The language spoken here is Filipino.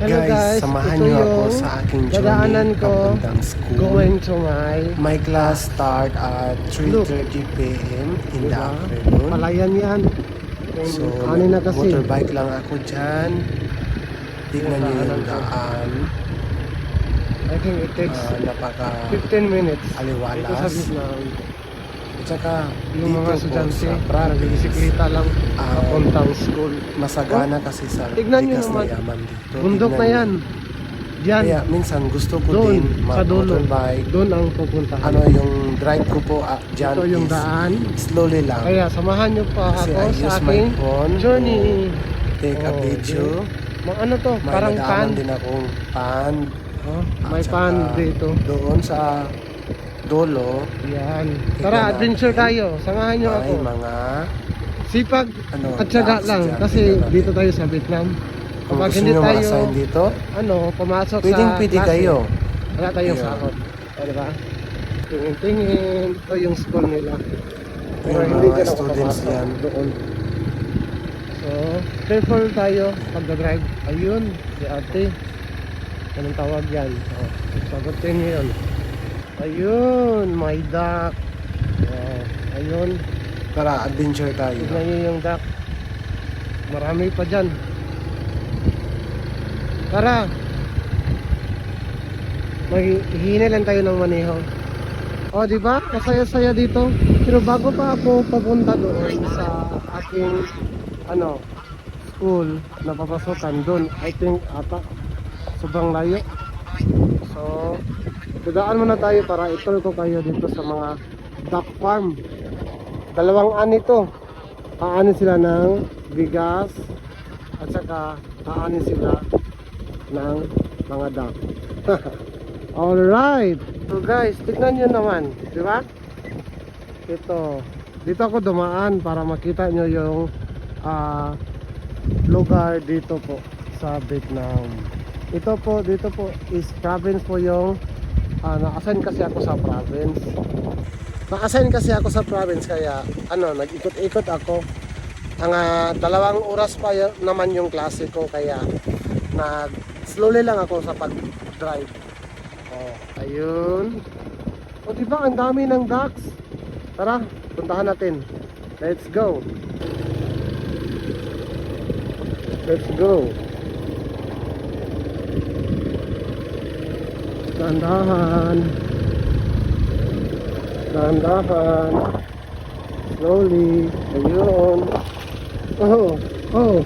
Hello guys, samahan ito niyo ako yung sa aking dadaanan journey ko papuntang school. going to my My class start at 3:30 p.m. in the afternoon. Palayan yan. So, Kanina kasi. motorbike lang ako dyan. Tignan niyo yung daan. I think it takes Napaka 15 minutes. Ito sa aliwalas. Vietnam. At saka Yung mga dito po estudyante, sa province, nagbibisikleta lang papuntang school. masagana kasi sa Tignan niyo likas na naman. yaman dito. Bundok Tignan na niyo. yan. Diyan. Kaya minsan gusto ko Doon, din sa dulo. mag-motorbike. Doon ang pupuntahan. Ano yung drive ko po dyan Ito yung is daan. slowly lang. Kaya samahan niyo pa Kasi ako I sa use my aking phone journey. to take a video. Ano to? May Parang pan. nadaanan din akong pan. Oh, may At pan saka dito. Doon sa dulo, Yan. Tignan Tara, adventure natin. tayo. Samahan niyo may ako. mga Sipag ano, at syaga dogs lang. dyan. Kasi Tignan natin. dito tayo sa Vietnam. Kung Kapag gusto hindi nyo tayo, ma-assign dito, pumasok pwede sa kayo. wala tayong Ayun. sakot. O, diba? Tingin-tingin. Ito yung school nila. Pero Yung hindi mga ka students nakapasok yan. doon. So, careful tayo pag-drive. Ayun, si ate. Anong tawag yan? O, sagutin niyo yun. Ayun, my duck. Wow. Ayun, Tara, adventure tayo. tignan niyo yung duck. Marami pa dyan. Tara. Maghihinay lang tayo ng maneho. O, di ba? Masaya-saya dito. Pero bago pa ako papunta doon sa aking school na papasokan doon, I think ata sobrang layo. So, dadaan muna tayo para itour ko kayo dito sa mga duck farm. Dalawang ani to. Aanin sila ng bigas at saka aanin sila ng mga duck. Alright. So guys, tignan nyo naman, di ba? Dito ako dumaan para makita nyo yung lugar dito po sa Vietnam. Dito po is province po yung na-assign kasi ako sa province. Na-assign kasi ako sa province kaya nag-ikot-ikot ako. Ang 2 oras pa naman yung klase ko kaya slowly lang ako sa pag-drive. Oh, ayun. O diba ang dami ng ducks? Tara, puntahan natin. Let's go. Let's go. Dahan-dahan. Dahan-dahan. Slowly. Ayun. Oh, oh.